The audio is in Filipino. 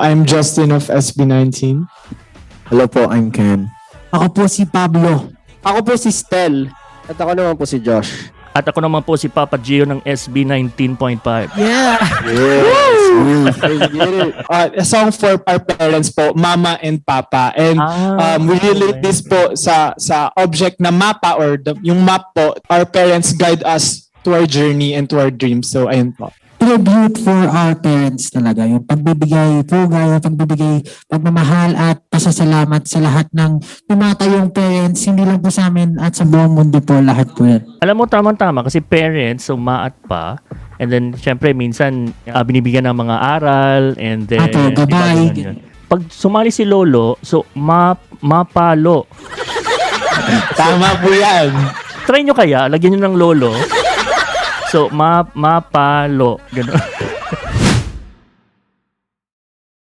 I'm Justin of SB19. Hello po, I'm Ken. Ako po si Pablo. Ako po si Stel. At ako naman po si Josh. At ako naman po si Papa Gio ng SB 19.5. Yeah! A song for our parents po, Mama and Papa. And we relate this po sa object na mapa or yung map po. Our parents guide us to our journey and to our dreams. So, ayun po. Tribute for our parents talaga. Yung pagbibigay pugay, yung pagbibigay pagmamahal at pasasalamat sa lahat ng tumatayong parents, hindi lang po sa amin at sa buong mundo po, lahat po yan. Alam mo, tama-tama kasi parents, so maat pa. And then, syempre, minsan binibigyan ng mga aral and then... Apo, gabay. Pag sumali si Lolo, so mapalo. Tama po yan. Try nyo kaya, lagyan nyo ng Lolo. So, mapalo. Ganun.